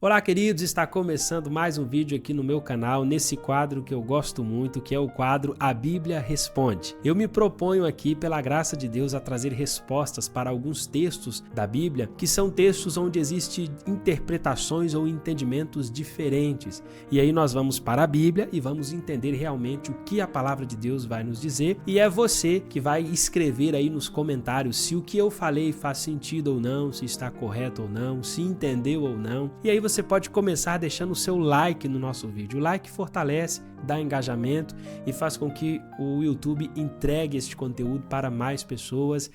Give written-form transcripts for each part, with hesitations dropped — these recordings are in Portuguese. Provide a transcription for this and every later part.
Olá, queridos, está começando mais um vídeo aqui no meu canal, nesse quadro que eu gosto muito, que é o quadro A Bíblia Responde. Eu me proponho aqui, pela graça de Deus, a trazer respostas para alguns textos da Bíblia, que são textos onde existem interpretações ou entendimentos diferentes. E aí nós vamos para a Bíblia e vamos entender realmente o que a palavra de Deus vai nos dizer. E é você que vai escrever aí nos comentários se o que eu falei faz sentido ou não, se está correto ou não, se entendeu ou não. E aí você pode começar deixando o seu like no nosso vídeo. O like fortalece, dá engajamento e faz com que o YouTube entregue este conteúdo para mais pessoas.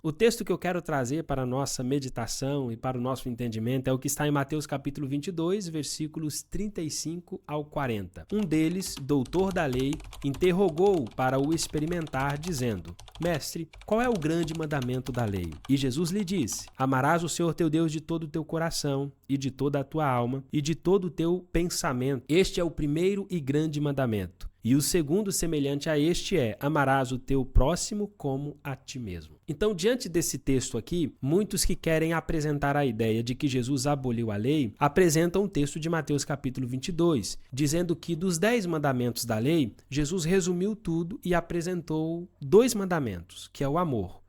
O texto que eu quero trazer para a nossa meditação e para o nosso entendimento é o que está em Mateus capítulo 22, versículos 35 ao 40. Um deles, doutor da lei, interrogou-o para o experimentar, dizendo: Mestre, qual é o grande mandamento da lei? E Jesus lhe disse: Amarás o Senhor teu Deus de todo o teu coração e de toda a tua alma e de todo o teu pensamento. Este é o primeiro e grande mandamento. E o segundo, semelhante a este, é: amarás o teu próximo como a ti mesmo. Então, diante desse texto aqui, muitos que querem apresentar a ideia de que Jesus aboliu a lei, apresentam o texto de Mateus capítulo 22, dizendo que dos 10 mandamentos da lei, Jesus resumiu tudo e apresentou 2 mandamentos, que é o amor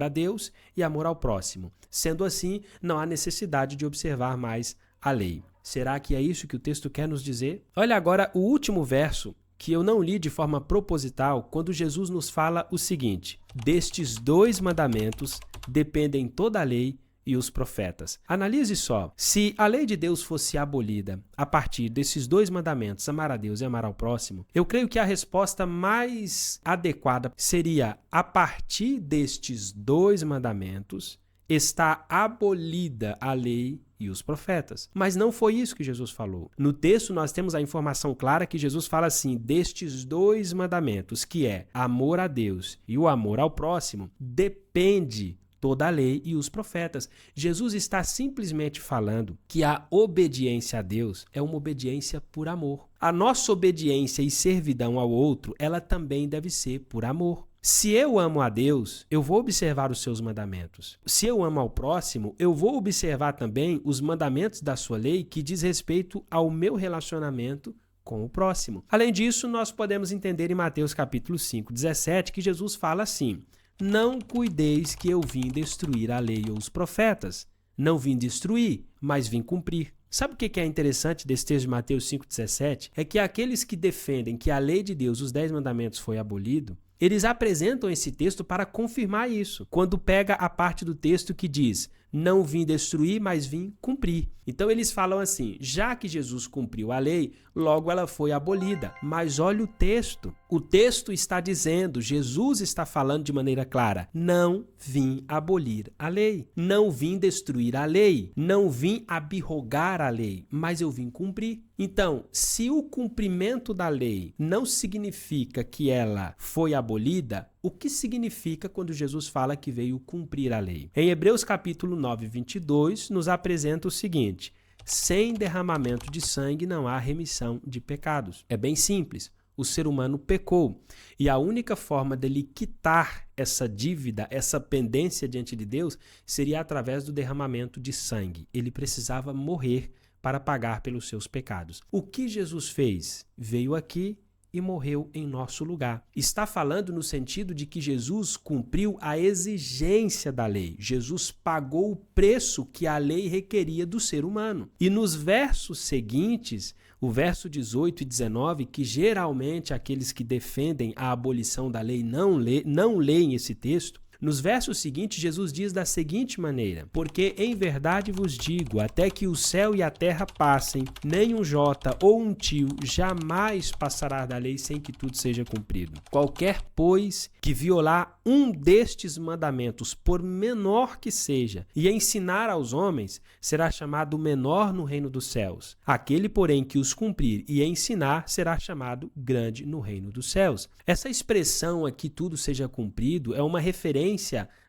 a Deus e amor ao próximo. Sendo assim, não há necessidade de observar mais a lei. Será que é isso que o texto quer nos dizer? Olha agora o último verso, que eu não li de forma proposital, quando Jesus nos fala o seguinte: destes 2 mandamentos dependem toda a lei e os profetas. Analise só, se a lei de Deus fosse abolida a partir desses 2 mandamentos, amar a Deus e amar ao próximo, eu creio que a resposta mais adequada seria: a partir destes 2 mandamentos está abolida a lei e os profetas. Mas não foi isso que Jesus falou. No texto nós temos a informação clara que Jesus fala assim: destes 2 mandamentos, que é amor a Deus e o amor ao próximo, depende toda a lei e os profetas. Jesus está simplesmente falando que a obediência a Deus é uma obediência por amor. A nossa obediência e servidão ao outro, ela também deve ser por amor. Se eu amo a Deus, eu vou observar os seus mandamentos. Se eu amo ao próximo, eu vou observar também os mandamentos da sua lei que diz respeito ao meu relacionamento com o próximo. Além disso, nós podemos entender em Mateus capítulo 5, 17, que Jesus fala assim: não cuideis que eu vim destruir a lei ou os profetas. Não vim destruir, mas vim cumprir. Sabe o que é interessante desse texto de Mateus 5,17? É que aqueles que defendem que a lei de Deus, os 10 mandamentos, foi abolido, eles apresentam esse texto para confirmar isso, quando pega a parte do texto que diz: não vim destruir, mas vim cumprir. Então eles falam assim: já que Jesus cumpriu a lei, logo ela foi abolida. Mas olha o texto está dizendo, Jesus está falando de maneira clara: não vim abolir a lei, não vim destruir a lei, não vim abrogar a lei, mas eu vim cumprir. Então, se o cumprimento da lei não significa que ela foi abolida, o que significa quando Jesus fala que veio cumprir a lei? Em Hebreus capítulo 9, 22, nos apresenta o seguinte: sem derramamento de sangue não há remissão de pecados. É bem simples. O ser humano pecou e a única forma dele quitar essa dívida, essa pendência diante de Deus, seria através do derramamento de sangue. Ele precisava morrer para pagar pelos seus pecados. O que Jesus fez? Veio aqui e morreu em nosso lugar. Está falando no sentido de que Jesus cumpriu a exigência da lei. Jesus pagou o preço que a lei requeria do ser humano. E nos versos seguintes, o verso 18 e 19, que geralmente aqueles que defendem a abolição da lei não leem esse texto, nos versos seguintes, Jesus diz da seguinte maneira: porque em verdade vos digo, até que o céu e a terra passem, nem um jota ou um tio jamais passará da lei sem que tudo seja cumprido. Qualquer, pois, que violar um destes mandamentos, por menor que seja, e ensinar aos homens, será chamado menor no reino dos céus. Aquele, porém, que os cumprir e ensinar, será chamado grande no reino dos céus. Essa expressão aqui, tudo seja cumprido, é uma referência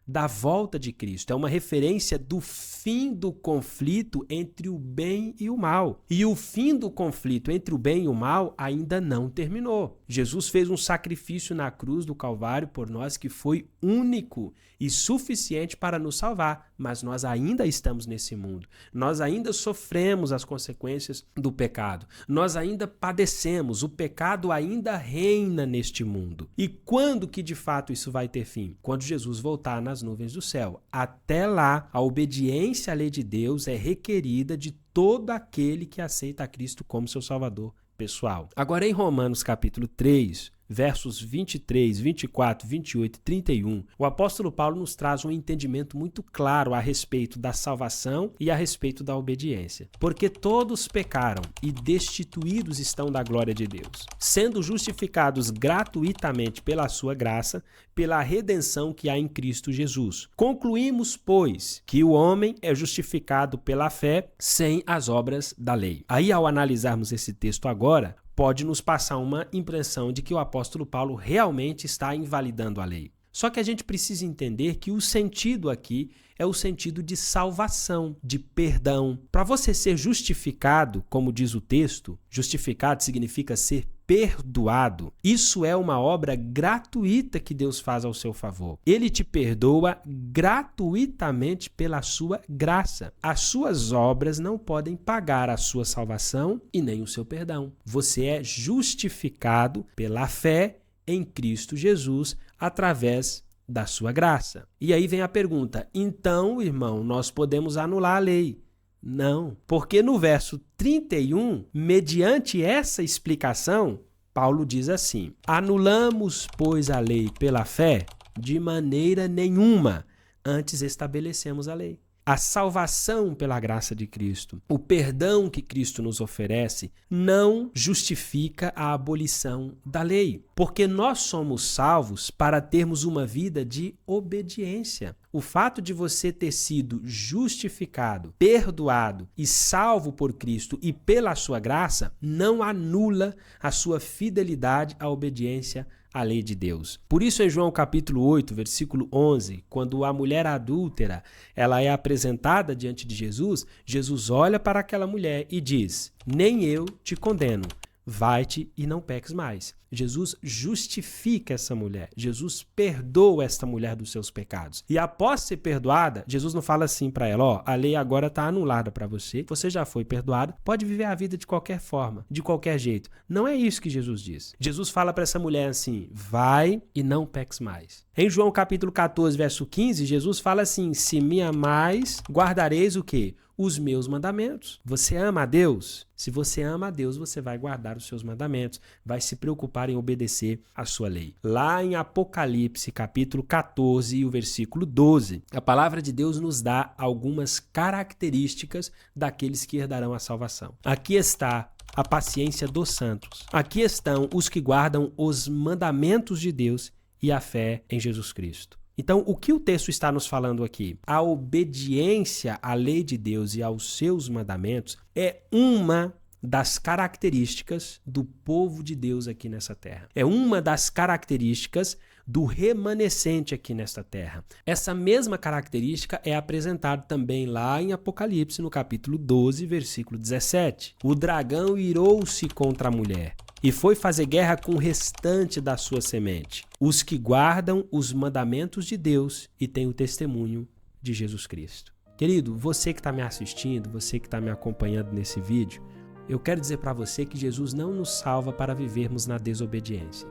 da volta de Cristo, é uma referência do fim do conflito entre o bem e o mal. E o fim do conflito entre o bem e o mal ainda não terminou. Jesus fez um sacrifício na cruz do Calvário por nós que foi único e suficiente para nos salvar, mas nós ainda estamos nesse mundo. Nós ainda sofremos as consequências do pecado. Nós ainda padecemos, o pecado ainda reina neste mundo. E quando que de fato isso vai ter fim? Quando Jesus voltar nas nuvens do céu. Até lá, a obediência à lei de Deus é requerida de todo aquele que aceita a Cristo como seu Salvador pessoal. Agora, em Romanos capítulo 3, versos 23, 24, 28 e 31, o apóstolo Paulo nos traz um entendimento muito claro a respeito da salvação e a respeito da obediência. Porque todos pecaram e destituídos estão da glória de Deus, sendo justificados gratuitamente pela sua graça, pela redenção que há em Cristo Jesus. Concluímos, pois, que o homem é justificado pela fé sem as obras da lei. Aí, ao analisarmos esse texto agora, pode nos passar uma impressão de que o apóstolo Paulo realmente está invalidando a lei. Só que a gente precisa entender que o sentido aqui é o sentido de salvação, de perdão. Para você ser justificado, como diz o texto, justificado significa ser perdoado. Isso é uma obra gratuita que Deus faz ao seu favor. Ele te perdoa gratuitamente pela sua graça. As suas obras não podem pagar a sua salvação e nem o seu perdão. Você é justificado pela fé em Cristo Jesus através da sua graça. E aí vem a pergunta: então, irmão, nós podemos anular a lei? Não, porque no verso 31, mediante essa explicação, Paulo diz assim: anulamos, pois, a lei pela fé? De maneira nenhuma, antes estabelecemos a lei. A salvação pela graça de Cristo, o perdão que Cristo nos oferece, não justifica a abolição da lei, porque nós somos salvos para termos uma vida de obediência. O fato de você ter sido justificado, perdoado e salvo por Cristo e pela sua graça não anula a sua fidelidade à obediência à lei de Deus. Por isso, em João capítulo 8, versículo 11, quando a mulher adúltera ela é apresentada diante de Jesus, Jesus olha para aquela mulher e diz: nem eu te condeno. Vai-te e não peques mais. Jesus justifica essa mulher. Jesus perdoa esta mulher dos seus pecados. E após ser perdoada, Jesus não fala assim para ela: ó, a lei agora está anulada para você, você já foi perdoado, pode viver a vida de qualquer forma, de qualquer jeito. Não é isso que Jesus diz. Jesus fala para essa mulher assim: vai e não peques mais. Em João capítulo 14, verso 15, Jesus fala assim: se me amais, guardareis o quê? Os meus mandamentos. Você ama a Deus? Se você ama a Deus, você vai guardar os seus mandamentos, vai se preocupar em obedecer a sua lei. Lá em Apocalipse, capítulo 14, o versículo 12, a palavra de Deus nos dá algumas características daqueles que herdarão a salvação. Aqui está a paciência dos santos. Aqui estão os que guardam os mandamentos de Deus e a fé em Jesus Cristo. Então, o que o texto está nos falando aqui? A obediência à lei de Deus e aos seus mandamentos é uma das características do povo de Deus aqui nessa terra. É uma das características do remanescente aqui nesta terra. Essa mesma característica é apresentada também lá em Apocalipse, no capítulo 12, versículo 17. O dragão irou-se contra a mulher e foi fazer guerra com o restante da sua semente, os que guardam os mandamentos de Deus e têm o testemunho de Jesus Cristo. Querido, você que está me assistindo, você que está me acompanhando nesse vídeo, eu quero dizer para você que Jesus não nos salva para vivermos na desobediência.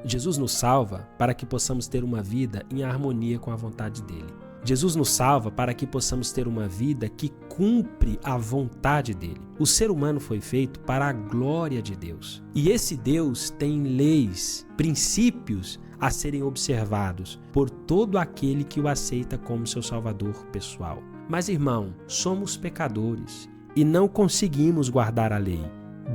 Jesus nos salva para que possamos ter uma vida em harmonia com a vontade dele. Jesus nos salva para que possamos ter uma vida que cumpre a vontade dele. O ser humano foi feito para a glória de Deus. E esse Deus tem leis, princípios a serem observados por todo aquele que o aceita como seu Salvador pessoal. Mas, irmão, somos pecadores e não conseguimos guardar a lei.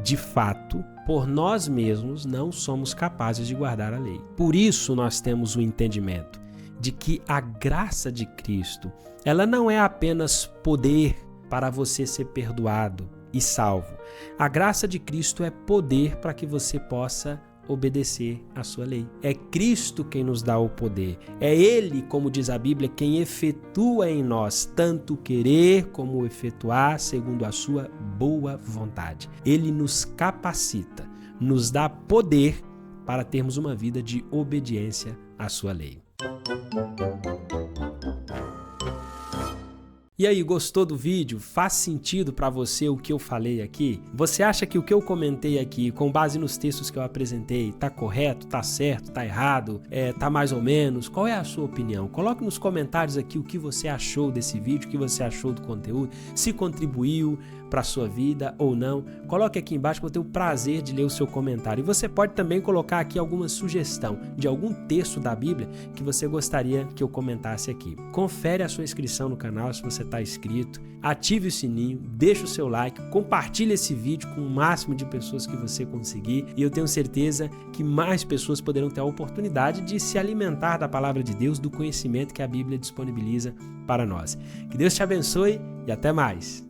De fato, por nós mesmos não somos capazes de guardar a lei. Por isso nós temos o entendimento de que a graça de Cristo, ela não é apenas poder para você ser perdoado e salvo. A graça de Cristo é poder para que você possa obedecer à sua lei. É Cristo quem nos dá o poder. É Ele, como diz a Bíblia, quem efetua em nós tanto querer como efetuar segundo a sua boa vontade. Ele nos capacita, nos dá poder para termos uma vida de obediência à sua lei. E aí, gostou do vídeo? Faz sentido para você o que eu falei aqui? Você acha que o que eu comentei aqui, com base nos textos que eu apresentei, tá correto, tá certo, tá errado, tá mais ou menos? Qual é a sua opinião? Coloque nos comentários aqui o que você achou desse vídeo, o que você achou do conteúdo, se contribuiu para a sua vida ou não. Coloque aqui embaixo que eu vou ter o prazer de ler o seu comentário. E você pode também colocar aqui alguma sugestão de algum texto da Bíblia que você gostaria que eu comentasse aqui. Confere a sua inscrição no canal se você está inscrito, ative o sininho, deixa o seu like, compartilhe esse vídeo com o máximo de pessoas que você conseguir e eu tenho certeza que mais pessoas poderão ter a oportunidade de se alimentar da palavra de Deus, do conhecimento que a Bíblia disponibiliza para nós. Que Deus te abençoe e até mais!